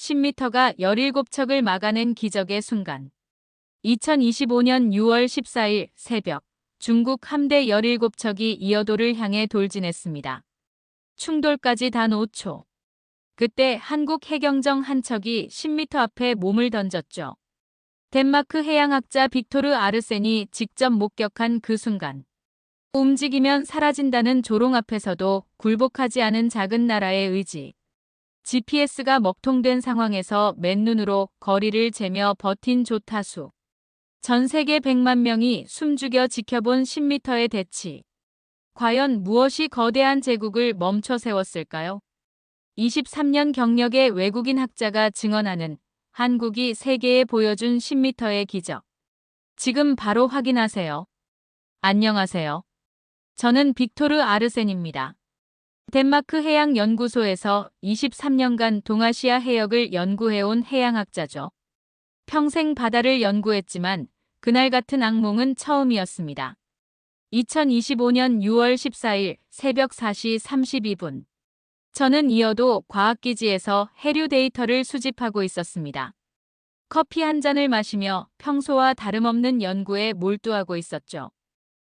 10m가 17척을 막아낸 기적의 순간. 2025년 6월 14일 새벽, 중국 함대 17척이 이어도를 향해 돌진했습니다. 충돌까지 단 5초. 그때 한국 해경정 한 척이 10m 앞에 몸을 던졌죠. 덴마크 해양학자 빅토르 아르센이 직접 목격한 그 순간. 움직이면 사라진다는 조롱 앞에서도 굴복하지 않은 작은 나라의 의지. GPS가 먹통된 상황에서 맨눈으로 거리를 재며 버틴 조타수. 전 세계 100만 명이 숨죽여 지켜본 10m의 대치. 과연 무엇이 거대한 제국을 멈춰 세웠을까요? 23년 경력의 외국인 학자가 증언하는 한국이 세계에 보여준 10m의 기적. 지금 바로 확인하세요. 안녕하세요. 저는 빅토르 아르센입니다. 덴마크 해양연구소에서 23년간 동아시아 해역을 연구해온 해양학자죠. 평생 바다를 연구했지만 그날 같은 악몽은 처음이었습니다. 2025년 6월 14일 새벽 4시 32분. 저는 이어도 과학기지에서 해류 데이터를 수집하고 있었습니다. 커피 한 잔을 마시며 평소와 다름없는 연구에 몰두하고 있었죠.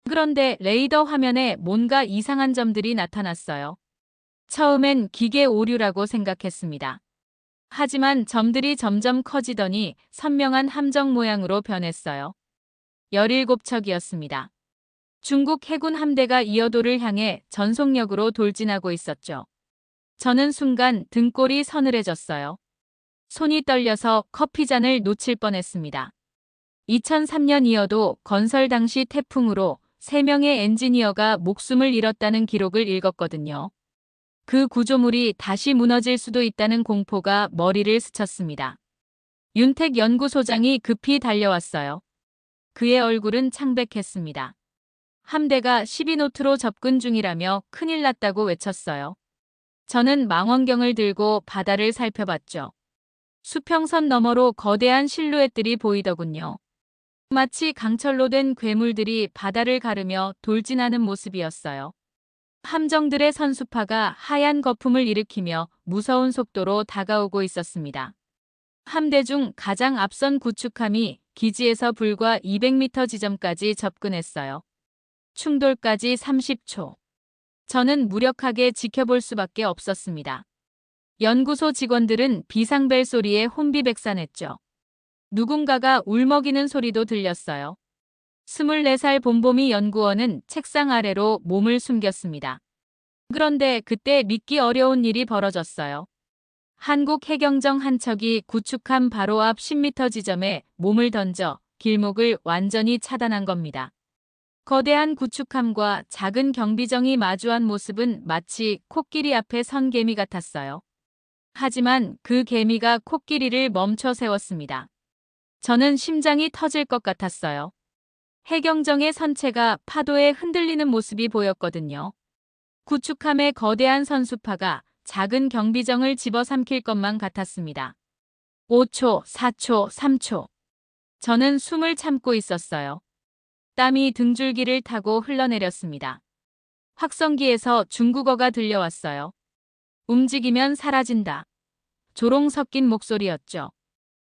그런데 레이더 화면에 뭔가 이상한 점들이 나타났어요. 처음엔 기계 오류라고 생각했습니다. 하지만 점들이 점점 커지더니 선명한 함정 모양으로 변했어요. 17척이었습니다. 중국 해군 함대가 이어도를 향해 전속력으로 돌진하고 있었죠. 저는 순간 등골이 서늘해졌어요. 손이 떨려서 커피잔을 놓칠 뻔했습니다. 2003년 이어도 건설 당시 태풍으로 3명의 엔지니어가 목숨을 잃었다는 기록을 읽었거든요. 그 구조물이 다시 무너질 수도 있다는 공포가 머리를 스쳤습니다. 윤택 연구소장이 급히 달려왔어요. 그의 얼굴은 창백했습니다. 함대가 12노트로 접근 중이라며 큰일 났다고 외쳤어요. 저는 망원경을 들고 바다를 살펴봤죠. 수평선 너머로 거대한 실루엣들이 보이더군요. 마치 강철로 된 괴물들이 바다를 가르며 돌진하는 모습이었어요. 함정들의 선수파가 하얀 거품을 일으키며 무서운 속도로 다가오고 있었습니다. 함대 중 가장 앞선 구축함이 기지에서 불과 200m 지점까지 접근했어요. 충돌까지 30초. 저는 무력하게 지켜볼 수밖에 없었습니다. 연구소 직원들은 비상벨 소리에 혼비백산했죠. 누군가가 울먹이는 소리도 들렸어요. 24살 본보미 연구원은 책상 아래로 몸을 숨겼습니다. 그런데 그때 믿기 어려운 일이 벌어졌어요. 한국 해경정 한 척이 구축함 바로 앞 10m 지점에 몸을 던져 길목을 완전히 차단한 겁니다. 거대한 구축함과 작은 경비정이 마주한 모습은 마치 코끼리 앞에 선 개미 같았어요. 하지만 그 개미가 코끼리를 멈춰 세웠습니다. 저는 심장이 터질 것 같았어요. 해경정의 선체가 파도에 흔들리는 모습이 보였거든요. 구축함의 거대한 선수파가 작은 경비정을 집어삼킬 것만 같았습니다. 5초, 4초, 3초. 저는 숨을 참고 있었어요. 땀이 등줄기를 타고 흘러내렸습니다. 확성기에서 중국어가 들려왔어요. 움직이면 사라진다. 조롱 섞인 목소리였죠.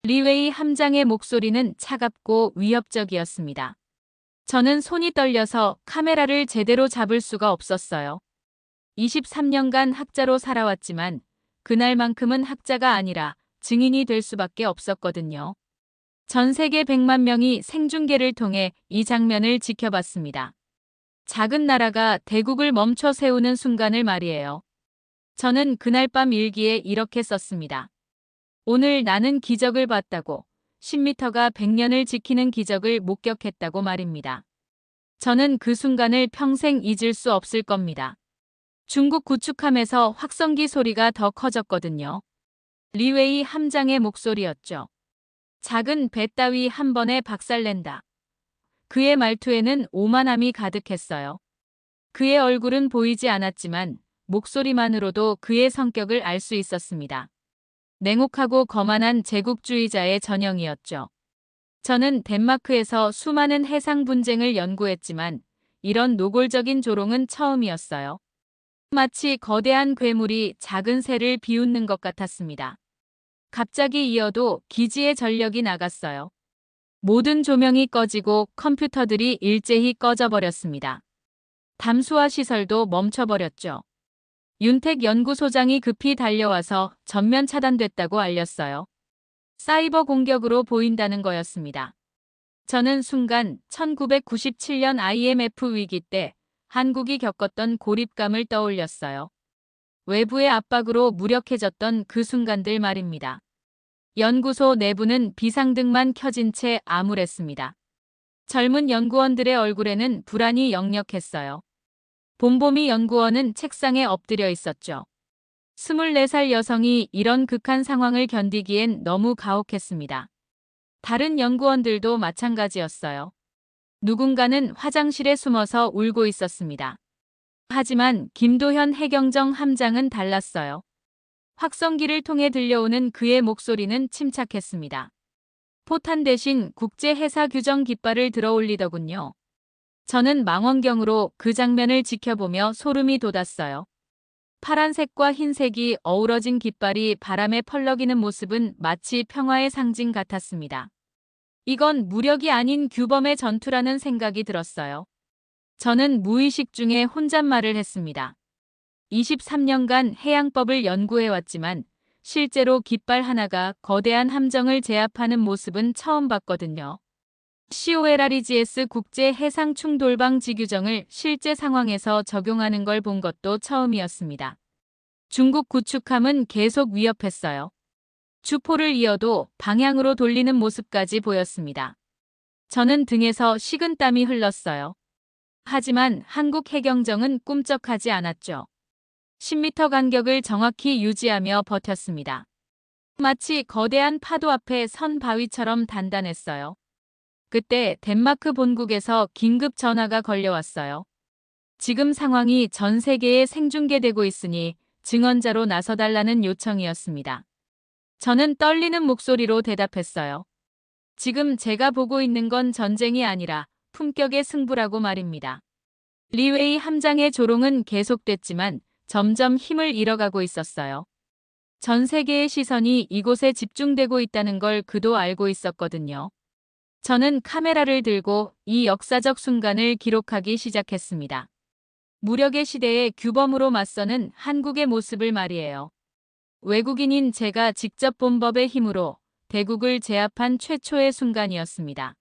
리웨이 함장의 목소리는 차갑고 위협적이었습니다. 저는 손이 떨려서 카메라를 제대로 잡을 수가 없었어요. 23년간 학자로 살아왔지만 그날만큼은 학자가 아니라 증인이 될 수밖에 없었거든요. 전 세계 100만 명이 생중계를 통해 이 장면을 지켜봤습니다. 작은 나라가 대국을 멈춰 세우는 순간을 말이에요. 저는 그날 밤 일기에 이렇게 썼습니다. 오늘 나는 기적을 봤다고, 10m가 100년을 지키는 기적을 목격했다고 말입니다. 저는 그 순간을 평생 잊을 수 없을 겁니다. 중국 구축함에서 확성기 소리가 더 커졌거든요. 리웨이 함장의 목소리였죠. 작은 배 따위 한 번에 박살낸다. 그의 말투에는 오만함이 가득했어요. 그의 얼굴은 보이지 않았지만 목소리만으로도 그의 성격을 알 수 있었습니다. 냉혹하고 거만한 제국주의자의 전형이었죠. 저는 덴마크에서 수많은 해상 분쟁을 연구했지만 이런 노골적인 조롱은 처음이었어요. 마치 거대한 괴물이 작은 새를 비웃는 것 같았습니다. 갑자기 이어도 기지의 전력이 나갔어요. 모든 조명이 꺼지고 컴퓨터들이 일제히 꺼져버렸습니다. 담수화 시설도 멈춰버렸죠. 윤택 연구소장이 급히 달려와서 전면 차단됐다고 알렸어요. 사이버 공격으로 보인다는 거였습니다. 저는 순간 1997년 IMF 위기 때 한국이 겪었던 고립감을 떠올렸어요. 외부의 압박으로 무력해졌던 그 순간들 말입니다. 연구소 내부는 비상등만 켜진 채 암울했습니다. 젊은 연구원들의 얼굴에는 불안이 역력했어요. 봄봄이 연구원은 책상에 엎드려 있었죠. 24살 여성이 이런 극한 상황을 견디기엔 너무 가혹했습니다. 다른 연구원들도 마찬가지였어요. 누군가는 화장실에 숨어서 울고 있었습니다. 하지만 김도현 해경정 함장은 달랐어요. 확성기를 통해 들려오는 그의 목소리는 침착했습니다. 포탄 대신 국제해사 규정 깃발을 들어 올리더군요. 저는 망원경으로 그 장면을 지켜보며 소름이 돋았어요. 파란색과 흰색이 어우러진 깃발이 바람에 펄럭이는 모습은 마치 평화의 상징 같았습니다. 이건 무력이 아닌 규범의 전투라는 생각이 들었어요. 저는 무의식 중에 혼잣말을 했습니다. 23년간 해양법을 연구해왔지만 실제로 깃발 하나가 거대한 함정을 제압하는 모습은 처음 봤거든요. COLREGS 국제 해상 충돌방지 규정을 실제 상황에서 적용하는 걸 본 것도 처음이었습니다. 중국 구축함은 계속 위협했어요. 주포를 이어도 방향으로 돌리는 모습까지 보였습니다. 저는 등에서 식은땀이 흘렀어요. 하지만 한국 해경정은 꿈쩍하지 않았죠. 10m 간격을 정확히 유지하며 버텼습니다. 마치 거대한 파도 앞에 선 바위처럼 단단했어요. 그때 덴마크 본국에서 긴급 전화가 걸려왔어요. 지금 상황이 전 세계에 생중계되고 있으니 증언자로 나서달라는 요청이었습니다. 저는 떨리는 목소리로 대답했어요. 지금 제가 보고 있는 건 전쟁이 아니라 품격의 승부라고 말입니다. 리웨이 함장의 조롱은 계속됐지만 점점 힘을 잃어가고 있었어요. 전 세계의 시선이 이곳에 집중되고 있다는 걸 그도 알고 있었거든요. 저는 카메라를 들고 이 역사적 순간을 기록하기 시작했습니다. 무력의 시대에 규범으로 맞서는 한국의 모습을 말이에요. 외국인인 제가 직접 본 법의 힘으로 대국을 제압한 최초의 순간이었습니다.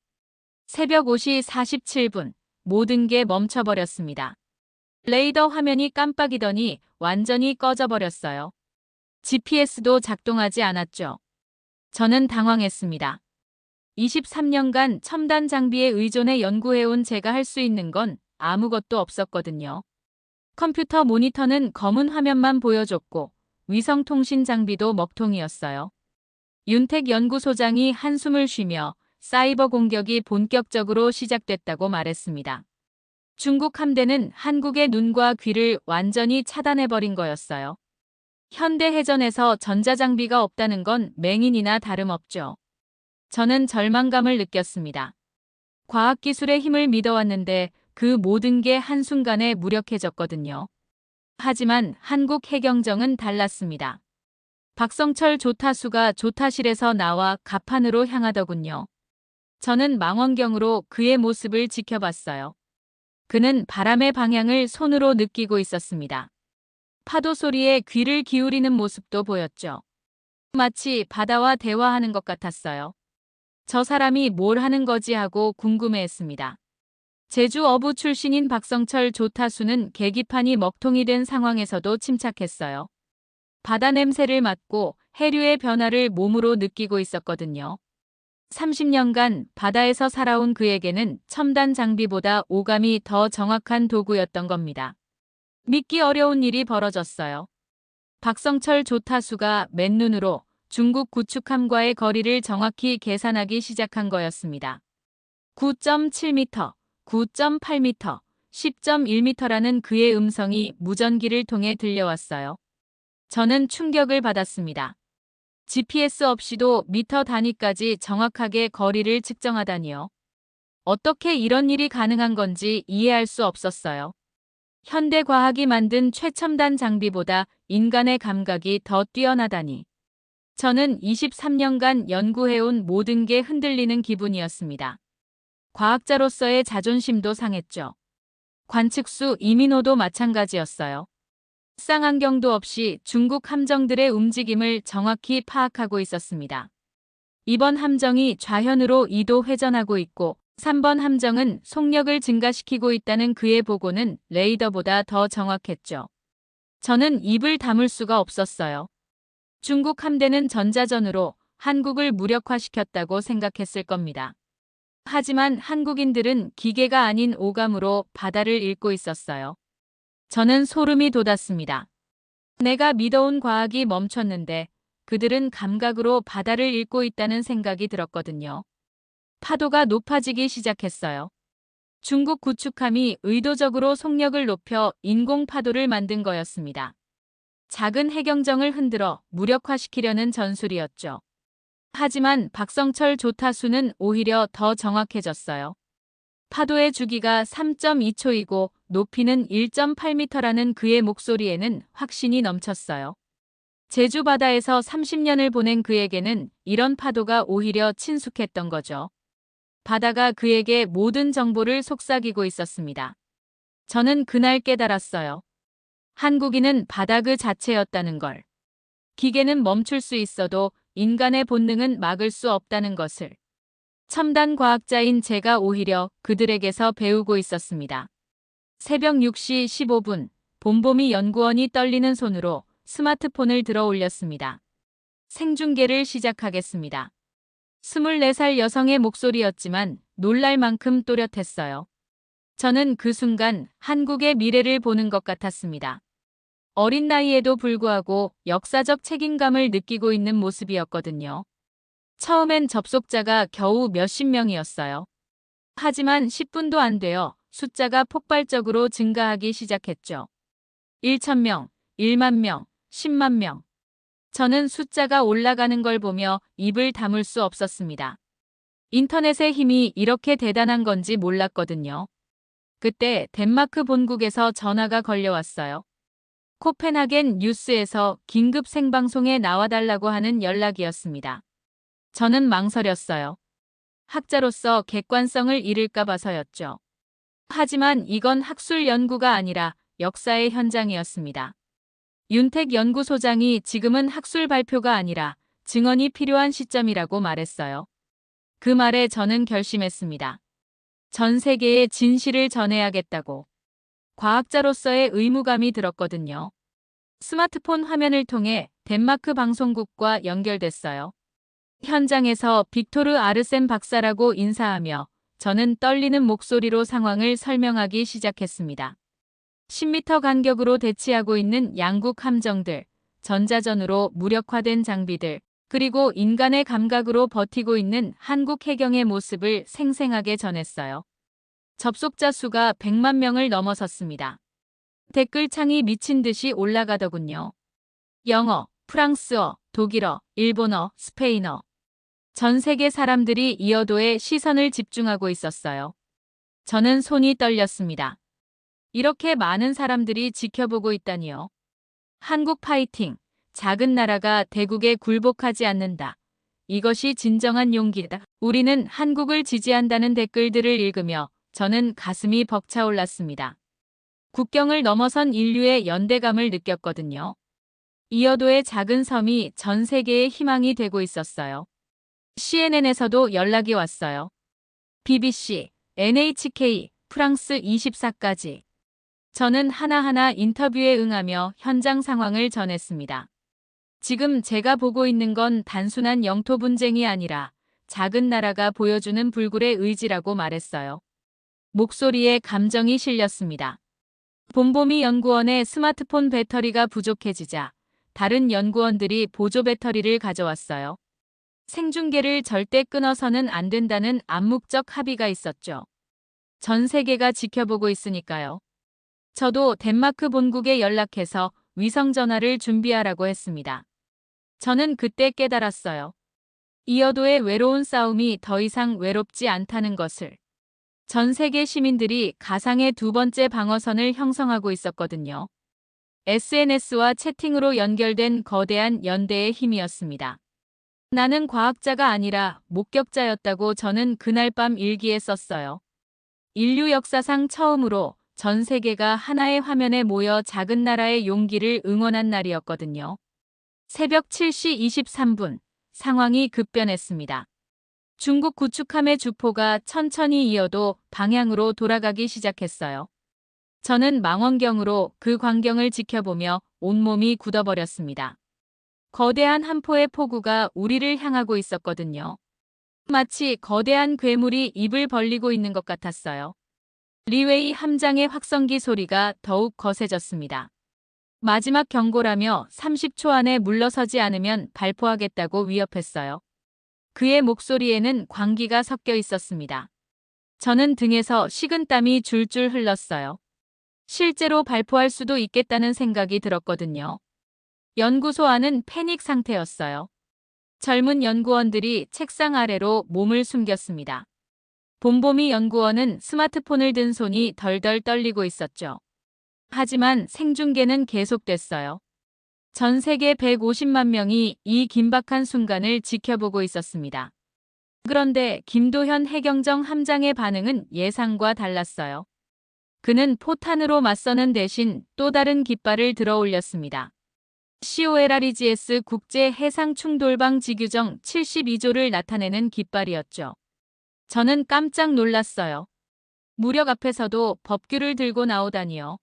새벽 5시 47분, 모든 게 멈춰버렸습니다. 레이더 화면이 깜빡이더니 완전히 꺼져버렸어요. GPS도 작동하지 않았죠. 저는 당황했습니다. 23년간 첨단 장비에 의존해 연구해온 제가 할 수 있는 건 아무것도 없었거든요. 컴퓨터 모니터는 검은 화면만 보여줬고 위성통신 장비도 먹통이었어요. 윤택 연구소장이 한숨을 쉬며 사이버 공격이 본격적으로 시작됐다고 말했습니다. 중국 함대는 한국의 눈과 귀를 완전히 차단해버린 거였어요. 현대 해전에서 전자장비가 없다는 건 맹인이나 다름없죠. 저는 절망감을 느꼈습니다. 과학기술의 힘을 믿어왔는데 그 모든 게 한순간에 무력해졌거든요. 하지만 한국 해경정은 달랐습니다. 박성철 조타수가 조타실에서 나와 갑판으로 향하더군요. 저는 망원경으로 그의 모습을 지켜봤어요. 그는 바람의 방향을 손으로 느끼고 있었습니다. 파도 소리에 귀를 기울이는 모습도 보였죠. 마치 바다와 대화하는 것 같았어요. 저 사람이 뭘 하는 거지 하고 궁금해했습니다. 제주 어부 출신인 박성철 조타수는 계기판이 먹통이 된 상황에서도 침착했어요. 바다 냄새를 맡고 해류의 변화를 몸으로 느끼고 있었거든요. 30년간 바다에서 살아온 그에게는 첨단 장비보다 오감이 더 정확한 도구였던 겁니다. 믿기 어려운 일이 벌어졌어요. 박성철 조타수가 맨눈으로 중국 구축함과의 거리를 정확히 계산하기 시작한 거였습니다. 9.7m, 9.8m, 10.1m라는 그의 음성이 무전기를 통해 들려왔어요. 저는 충격을 받았습니다. GPS 없이도 미터 단위까지 정확하게 거리를 측정하다니요. 어떻게 이런 일이 가능한 건지 이해할 수 없었어요. 현대 과학이 만든 최첨단 장비보다 인간의 감각이 더 뛰어나다니. 저는 23년간 연구해온 모든 게 흔들리는 기분이었습니다. 과학자로서의 자존심도 상했죠. 관측수 이민호도 마찬가지였어요. 쌍안경도 없이 중국 함정들의 움직임을 정확히 파악하고 있었습니다. 2번 함정이 좌현으로 2도 회전하고 있고 3번 함정은 속력을 증가시키고 있다는 그의 보고는 레이더보다 더 정확했죠. 저는 입을 다물 수가 없었어요. 중국 함대는 전자전으로 한국을 무력화시켰다고 생각했을 겁니다. 하지만 한국인들은 기계가 아닌 오감으로 바다를 읽고 있었어요. 저는 소름이 돋았습니다. 내가 믿어온 과학이 멈췄는데 그들은 감각으로 바다를 읽고 있다는 생각이 들었거든요. 파도가 높아지기 시작했어요. 중국 구축함이 의도적으로 속력을 높여 인공 파도를 만든 거였습니다. 작은 해경정을 흔들어 무력화시키려는 전술이었죠. 하지만 박성철 조타수는 오히려 더 정확해졌어요. 파도의 주기가 3.2초이고 높이는 1.8m라는 그의 목소리에는 확신이 넘쳤어요. 제주 바다에서 30년을 보낸 그에게는 이런 파도가 오히려 친숙했던 거죠. 바다가 그에게 모든 정보를 속삭이고 있었습니다. 저는 그날 깨달았어요. 한국인은 바다 그 자체였다는 걸. 기계는 멈출 수 있어도 인간의 본능은 막을 수 없다는 것을. 첨단 과학자인 제가 오히려 그들에게서 배우고 있었습니다. 새벽 6시 15분, 봄봄이 연구원이 떨리는 손으로 스마트폰을 들어 올렸습니다. 생중계를 시작하겠습니다. 24살 여성의 목소리였지만 놀랄 만큼 또렷했어요. 저는 그 순간 한국의 미래를 보는 것 같았습니다. 어린 나이에도 불구하고 역사적 책임감을 느끼고 있는 모습이었거든요. 처음엔 접속자가 겨우 몇십 명이었어요. 하지만 10분도 안 되어 숫자가 폭발적으로 증가하기 시작했죠. 1,000명, 1만 명, 10만 명. 저는 숫자가 올라가는 걸 보며 입을 다물 수 없었습니다. 인터넷의 힘이 이렇게 대단한 건지 몰랐거든요. 그때 덴마크 본국에서 전화가 걸려왔어요. 코펜하겐 뉴스에서 긴급 생방송에 나와달라고 하는 연락이었습니다. 저는 망설였어요. 학자로서 객관성을 잃을까 봐서였죠. 하지만 이건 학술 연구가 아니라 역사의 현장이었습니다. 윤택 연구소장이 지금은 학술 발표가 아니라 증언이 필요한 시점이라고 말했어요. 그 말에 저는 결심했습니다. 전 세계에 진실을 전해야겠다고. 과학자로서의 의무감이 들었거든요. 스마트폰 화면을 통해 덴마크 방송국과 연결됐어요. 현장에서 빅토르 아르센 박사라고 인사하며 저는 떨리는 목소리로 상황을 설명하기 시작했습니다. 10m 간격으로 대치하고 있는 양국 함정들, 전자전으로 무력화된 장비들, 그리고 인간의 감각으로 버티고 있는 한국 해경의 모습을 생생하게 전했어요. 접속자 수가 100만 명을 넘어섰습니다. 댓글창이 미친 듯이 올라가더군요. 영어, 프랑스어, 독일어, 일본어, 스페인어. 전 세계 사람들이 이어도에 시선을 집중하고 있었어요. 저는 손이 떨렸습니다. 이렇게 많은 사람들이 지켜보고 있다니요. 한국 파이팅! 작은 나라가 대국에 굴복하지 않는다. 이것이 진정한 용기다. 우리는 한국을 지지한다는 댓글들을 읽으며 저는 가슴이 벅차올랐습니다. 국경을 넘어선 인류의 연대감을 느꼈거든요. 이어도의 작은 섬이 전 세계의 희망이 되고 있었어요. CNN에서도 연락이 왔어요. BBC, NHK, 프랑스 24까지. 저는 하나하나 인터뷰에 응하며 현장 상황을 전했습니다. 지금 제가 보고 있는 건 단순한 영토 분쟁이 아니라 작은 나라가 보여주는 불굴의 의지라고 말했어요. 목소리에 감정이 실렸습니다. 봄봄이 연구원의 스마트폰 배터리가 부족해지자 다른 연구원들이 보조 배터리를 가져왔어요. 생중계를 절대 끊어서는 안 된다는 암묵적 합의가 있었죠. 전 세계가 지켜보고 있으니까요. 저도 덴마크 본국에 연락해서 위성 전화를 준비하라고 했습니다. 저는 그때 깨달았어요. 이어도의 외로운 싸움이 더 이상 외롭지 않다는 것을. 전 세계 시민들이 가상의 두 번째 방어선을 형성하고 있었거든요. SNS와 채팅으로 연결된 거대한 연대의 힘이었습니다. 나는 과학자가 아니라 목격자였다고 저는 그날 밤 일기에 썼어요. 인류 역사상 처음으로 전 세계가 하나의 화면에 모여 작은 나라의 용기를 응원한 날이었거든요. 새벽 7시 23분, 상황이 급변했습니다. 중국 구축함의 주포가 천천히 이어도 방향으로 돌아가기 시작했어요. 저는 망원경으로 그 광경을 지켜보며 온몸이 굳어버렸습니다. 거대한 한 포의 폭우가 우리를 향하고 있었거든요. 마치 거대한 괴물이 입을 벌리고 있는 것 같았어요. 리웨이 함장의 확성기 소리가 더욱 거세졌습니다. 마지막 경고라며 30초 안에 물러서지 않으면 발포하겠다고 위협했어요. 그의 목소리에는 광기가 섞여 있었습니다. 저는 등에서 식은땀이 줄줄 흘렀어요. 실제로 발포할 수도 있겠다는 생각이 들었거든요. 연구소 안은 패닉 상태였어요. 젊은 연구원들이 책상 아래로 몸을 숨겼습니다. 봄봄이 연구원은 스마트폰을 든 손이 덜덜 떨리고 있었죠. 하지만 생중계는 계속됐어요. 전 세계 150만 명이 이 긴박한 순간을 지켜보고 있었습니다. 그런데 김도현 해경정 함장의 반응은 예상과 달랐어요. 그는 포탄으로 맞서는 대신 또 다른 깃발을 들어 올렸습니다. COLREGS 국제 해상 충돌방 지규정 72조를 나타내는 깃발이었죠. 저는 깜짝 놀랐어요. 무력 앞에서도 법규를 들고 나오다니요.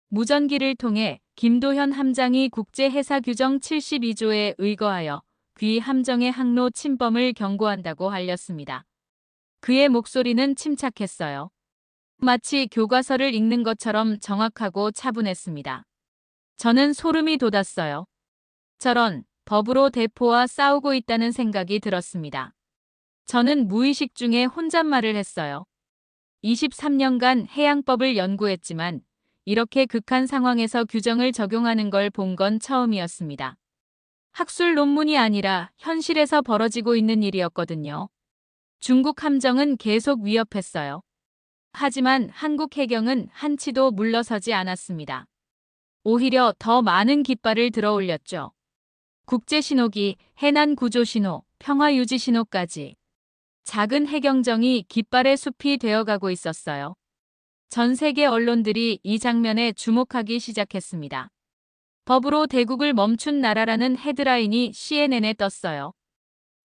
무전기를 통해 김도현 함장이 국제 해사 규정 72조에 의거하여 귀 함정의 항로 침범을 경고한다고 알렸습니다. 그의 목소리는 침착했어요. 마치 교과서를 읽는 것처럼 정확하고 차분했습니다. 저는 소름이 돋았어요. 저런, 법으로 대포와 싸우고 있다는 생각이 들었습니다. 저는 무의식 중에 혼잣말을 했어요. 23년간 해양법을 연구했지만 이렇게 극한 상황에서 규정을 적용하는 걸 본 건 처음이었습니다. 학술 논문이 아니라 현실에서 벌어지고 있는 일이었거든요. 중국 함정은 계속 위협했어요. 하지만 한국 해경은 한치도 물러서지 않았습니다. 오히려 더 많은 깃발을 들어 올렸죠. 국제신호기, 해난구조신호, 평화유지신호까지. 작은 해경정이 깃발의 숲이 되어가고 있었어요. 전 세계 언론들이 이 장면에 주목하기 시작했습니다. 법으로 대국을 멈춘 나라라는 헤드라인이 CNN에 떴어요.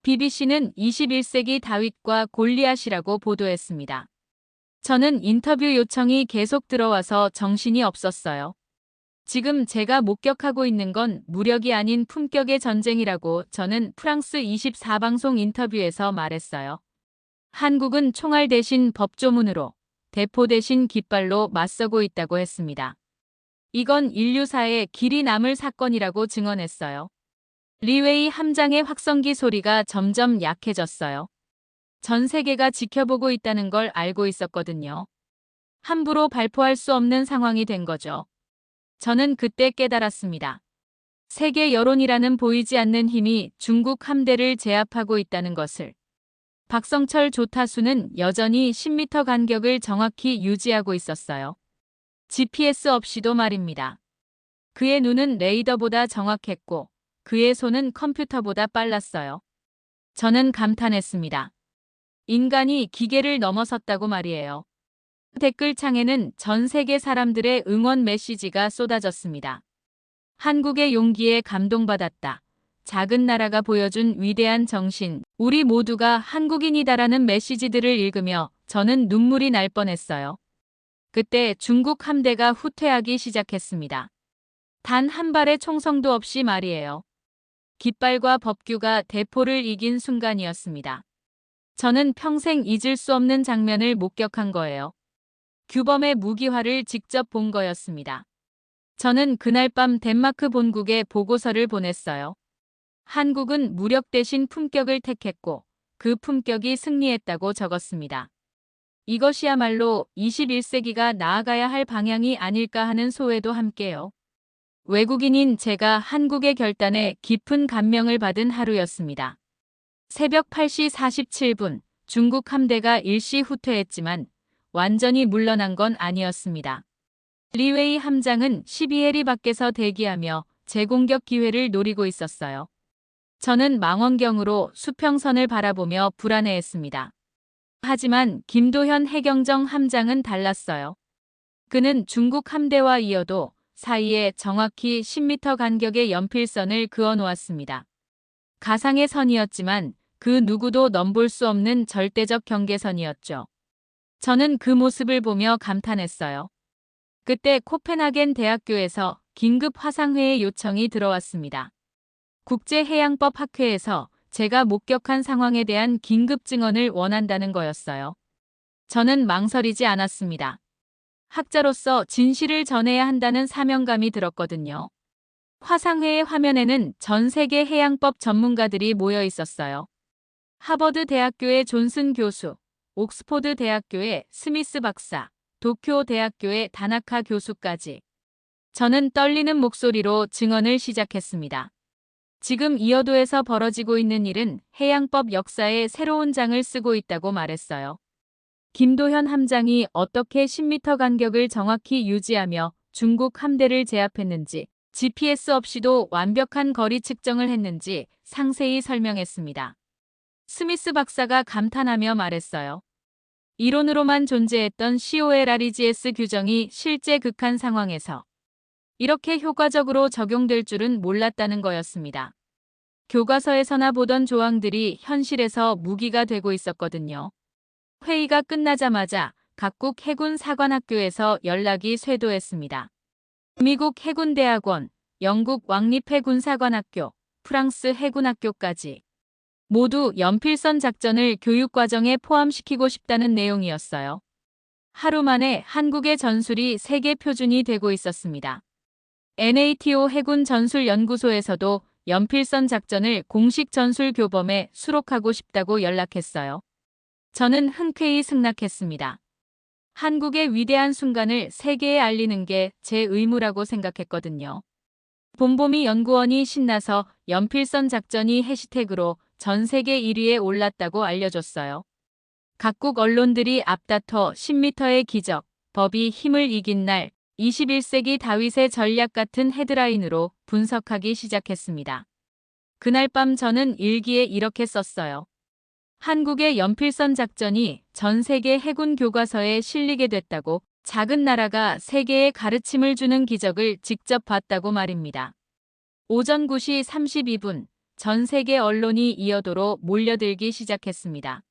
BBC는 21세기 다윗과 골리앗이라고 보도했습니다. 저는 인터뷰 요청이 계속 들어와서 정신이 없었어요. 지금 제가 목격하고 있는 건 무력이 아닌 품격의 전쟁이라고 저는 프랑스 24방송 인터뷰에서 말했어요. 한국은 총알 대신 법조문으로, 대포 대신 깃발로 맞서고 있다고 했습니다. 이건 인류사에 길이 남을 사건이라고 증언했어요. 리웨이 함장의 확성기 소리가 점점 약해졌어요. 전 세계가 지켜보고 있다는 걸 알고 있었거든요. 함부로 발포할 수 없는 상황이 된 거죠. 저는 그때 깨달았습니다. 세계 여론이라는 보이지 않는 힘이 중국 함대를 제압하고 있다는 것을. 박성철 조타수는 여전히 10m 간격을 정확히 유지하고 있었어요. GPS 없이도 말입니다. 그의 눈은 레이더보다 정확했고 그의 손은 컴퓨터보다 빨랐어요. 저는 감탄했습니다. 인간이 기계를 넘어섰다고 말이에요. 댓글창에는 전 세계 사람들의 응원 메시지가 쏟아졌습니다. 한국의 용기에 감동받았다. 작은 나라가 보여준 위대한 정신, 우리 모두가 한국인이다라는 메시지들을 읽으며 저는 눈물이 날 뻔했어요. 그때 중국 함대가 후퇴하기 시작했습니다. 단 한 발의 총성도 없이 말이에요. 깃발과 법규가 대포를 이긴 순간이었습니다. 저는 평생 잊을 수 없는 장면을 목격한 거예요. 규범의 무기화를 직접 본 거였습니다. 저는 그날 밤 덴마크 본국에 보고서를 보냈어요. 한국은 무력 대신 품격을 택했고 그 품격이 승리했다고 적었습니다. 이것이야말로 21세기가 나아가야 할 방향이 아닐까 하는 소회도 함께요. 외국인인 제가 한국의 결단에 깊은 감명을 받은 하루였습니다. 새벽 8시 47분 중국 함대가 일시 후퇴했지만 완전히 물러난 건 아니었습니다. 리웨이 함장은 12해리 밖에서 대기하며 재공격 기회를 노리고 있었어요. 저는 망원경으로 수평선을 바라보며 불안해했습니다. 하지만 김도현 해경정 함장은 달랐어요. 그는 중국 함대와 이어도 사이에 정확히 10m 간격의 연필선을 그어 놓았습니다. 가상의 선이었지만 그 누구도 넘볼 수 없는 절대적 경계선이었죠. 저는 그 모습을 보며 감탄했어요. 그때 코펜하겐 대학교에서 긴급 화상회의 요청이 들어왔습니다. 국제해양법 학회에서 제가 목격한 상황에 대한 긴급 증언을 원한다는 거였어요. 저는 망설이지 않았습니다. 학자로서 진실을 전해야 한다는 사명감이 들었거든요. 화상회의 화면에는 전 세계 해양법 전문가들이 모여 있었어요. 하버드 대학교의 존슨 교수, 옥스포드 대학교의 스미스 박사, 도쿄 대학교의 다나카 교수까지. 저는 떨리는 목소리로 증언을 시작했습니다. 지금 이어도에서 벌어지고 있는 일은 해양법 역사의 새로운 장을 쓰고 있다고 말했어요. 김도현 함장이 어떻게 10m 간격을 정확히 유지하며 중국 함대를 제압했는지, GPS 없이도 완벽한 거리 측정을 했는지 상세히 설명했습니다. 스미스 박사가 감탄하며 말했어요. 이론으로만 존재했던 COLREGS 규정이 실제 극한 상황에서 이렇게 효과적으로 적용될 줄은 몰랐다는 거였습니다. 교과서에서나 보던 조항들이 현실에서 무기가 되고 있었거든요. 회의가 끝나자마자 각국 해군 사관학교에서 연락이 쇄도했습니다. 미국 해군대학원, 영국 왕립해군사관학교, 프랑스 해군학교까지 모두 연필선 작전을 교육과정에 포함시키고 싶다는 내용이었어요. 하루 만에 한국의 전술이 세계 표준이 되고 있었습니다. NATO 해군 전술연구소에서도 연필선 작전을 공식 전술 교범에 수록하고 싶다고 연락했어요. 저는 흔쾌히 승낙했습니다. 한국의 위대한 순간을 세계에 알리는 게 제 의무라고 생각했거든요. 봄봄이 연구원이 신나서 연필선 작전이 해시태그로 전 세계 1위에 올랐다고 알려줬어요. 각국 언론들이 앞다퉈 10m의 기적, 법이 힘을 이긴 날, 21세기 다윗의 전략 같은 헤드라인으로 분석하기 시작했습니다. 그날 밤 저는 일기에 이렇게 썼어요. 한국의 연필선 작전이 전 세계 해군 교과서에 실리게 됐다고, 작은 나라가 세계에 가르침을 주는 기적을 직접 봤다고 말입니다. 오전 9시 32분, 전 세계 언론이 이어도로 몰려들기 시작했습니다.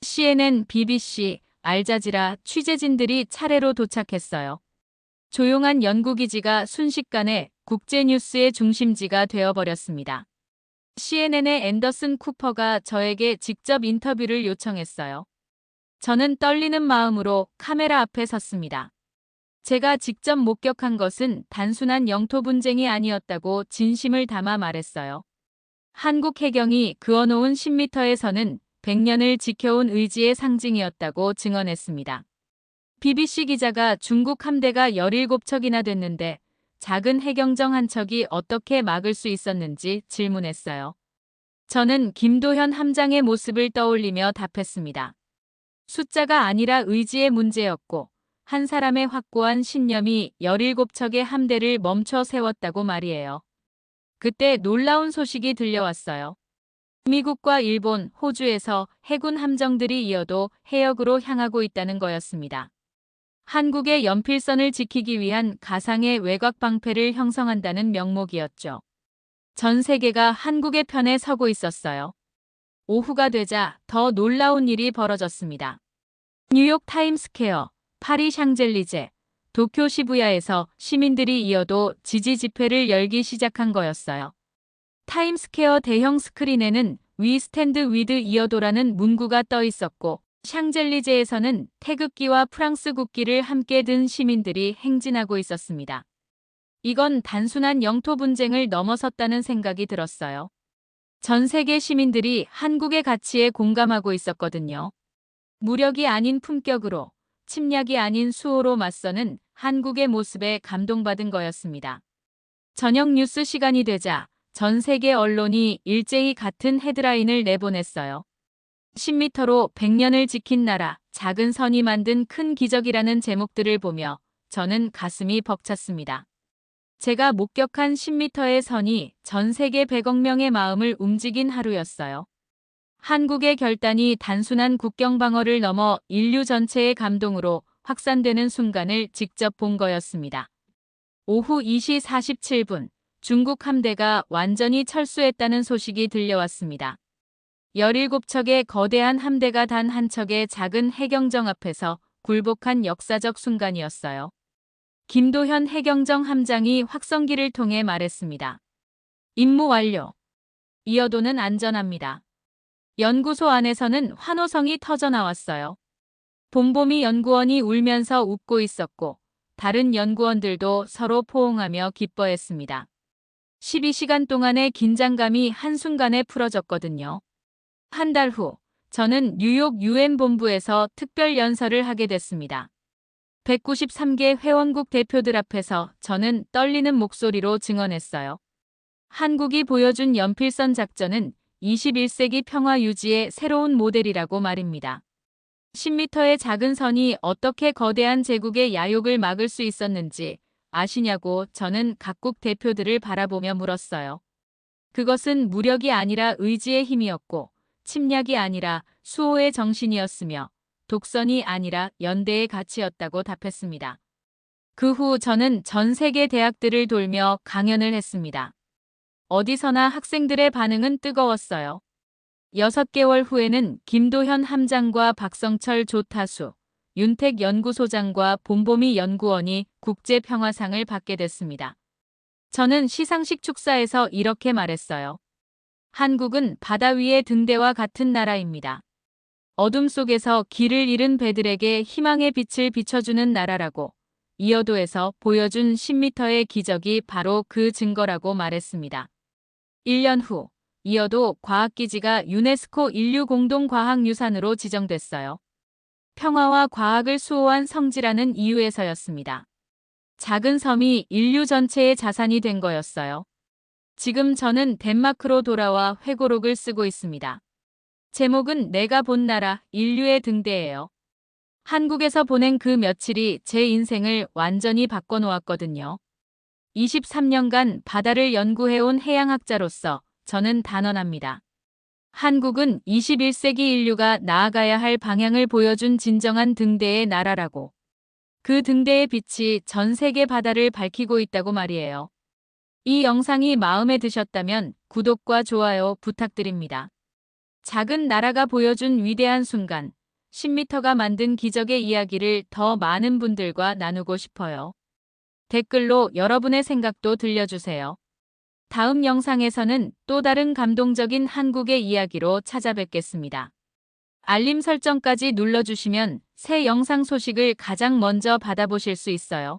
CNN, BBC, 알자지라 취재진들이 차례로 도착했어요. 조용한 연구기지가 순식간에 국제뉴스의 중심지가 되어버렸습니다. CNN의 앤더슨 쿠퍼가 저에게 직접 인터뷰를 요청했어요. 저는 떨리는 마음으로 카메라 앞에 섰습니다. 제가 직접 목격한 것은 단순한 영토 분쟁이 아니었다고 진심을 담아 말했어요. 한국 해경이 그어놓은 10m의 선은 100년을 지켜온 의지의 상징이었다고 증언했습니다. BBC 기자가 중국 함대가 17척이나 됐는데 작은 해경정 한 척이 어떻게 막을 수 있었는지 질문했어요. 저는 김도현 함장의 모습을 떠올리며 답했습니다. 숫자가 아니라 의지의 문제였고 한 사람의 확고한 신념이 17척의 함대를 멈춰 세웠다고 말이에요. 그때 놀라운 소식이 들려왔어요. 미국과 일본, 호주에서 해군 함정들이 이어도 해역으로 향하고 있다는 거였습니다. 한국의 연필선을 지키기 위한 가상의 외곽 방패를 형성한다는 명목이었죠. 전 세계가 한국의 편에 서고 있었어요. 오후가 되자 더 놀라운 일이 벌어졌습니다. 뉴욕 타임스퀘어, 파리 샹젤리제, 도쿄 시부야에서 시민들이 이어도 지지 집회를 열기 시작한 거였어요. 타임스퀘어 대형 스크린에는 We Stand with 이어도라는 문구가 떠 있었고 샹젤리제에서는 태극기와 프랑스 국기를 함께 든 시민들이 행진하고 있었습니다. 이건 단순한 영토 분쟁을 넘어섰다는 생각이 들었어요. 전 세계 시민들이 한국의 가치에 공감하고 있었거든요. 무력이 아닌 품격으로, 침략이 아닌 수호로 맞서는 한국의 모습에 감동받은 거였습니다. 저녁 뉴스 시간이 되자 전 세계 언론이 일제히 같은 헤드라인을 내보냈어요. 10m로 100년을 지킨 나라, 작은 선이 만든 큰 기적이라는 제목들을 보며 저는 가슴이 벅찼습니다. 제가 목격한 10m의 선이 전 세계 100억 명의 마음을 움직인 하루였어요. 한국의 결단이 단순한 국경 방어를 넘어 인류 전체의 감동으로 확산되는 순간을 직접 본 거였습니다. 오후 2시 47분, 중국 함대가 완전히 철수했다는 소식이 들려왔습니다. 17척의 거대한 함대가 단 한 척의 작은 해경정 앞에서 굴복한 역사적 순간이었어요. 김도현 해경정 함장이 확성기를 통해 말했습니다. 임무 완료. 이어도는 안전합니다. 연구소 안에서는 환호성이 터져나왔어요. 봄봄이 연구원이 울면서 웃고 있었고 다른 연구원들도 서로 포옹하며 기뻐했습니다. 12시간 동안의 긴장감이 한순간에 풀어졌거든요. 한 달 후, 저는 뉴욕 유엔 본부에서 특별 연설을 하게 됐습니다. 193개 회원국 대표들 앞에서 저는 떨리는 목소리로 증언했어요. 한국이 보여준 연필선 작전은 21세기 평화 유지의 새로운 모델이라고 말입니다. 10m의 작은 선이 어떻게 거대한 제국의 야욕을 막을 수 있었는지 아시냐고 저는 각국 대표들을 바라보며 물었어요. 그것은 무력이 아니라 의지의 힘이었고 침략이 아니라 수호의 정신이었으며 독선이 아니라 연대의 가치였다고 답했습니다. 그 후 저는 전 세계 대학들을 돌며 강연을 했습니다. 어디서나 학생들의 반응은 뜨거웠어요. 6개월 후에는 김도현 함장과 박성철 조타수, 윤택 연구소장과 봄봄이 연구원이 국제평화상을 받게 됐습니다. 저는 시상식 축사에서 이렇게 말했어요. 한국은 바다 위의 등대와 같은 나라입니다. 어둠 속에서 길을 잃은 배들에게 희망의 빛을 비춰주는 나라라고 이어도에서 보여준 10m의 기적이 바로 그 증거라고 말했습니다. 1년 후, 이어도 과학기지가 유네스코 인류공동과학유산으로 지정됐어요. 평화와 과학을 수호한 성지라는 이유에서였습니다. 작은 섬이 인류 전체의 자산이 된 거였어요. 지금 저는 덴마크로 돌아와 회고록을 쓰고 있습니다. 제목은 내가 본 나라, 인류의 등대예요. 한국에서 보낸 그 며칠이 제 인생을 완전히 바꿔놓았거든요. 23년간 바다를 연구해온 해양학자로서 저는 단언합니다. 한국은 21세기 인류가 나아가야 할 방향을 보여준 진정한 등대의 나라라고. 그 등대의 빛이 전 세계 바다를 밝히고 있다고 말이에요. 이 영상이 마음에 드셨다면 구독과 좋아요 부탁드립니다. 작은 나라가 보여준 위대한 순간, 10m가 만든 기적의 이야기를 더 많은 분들과 나누고 싶어요. 댓글로 여러분의 생각도 들려주세요. 다음 영상에서는 또 다른 감동적인 한국의 이야기로 찾아뵙겠습니다. 알림 설정까지 눌러주시면 새 영상 소식을 가장 먼저 받아보실 수 있어요.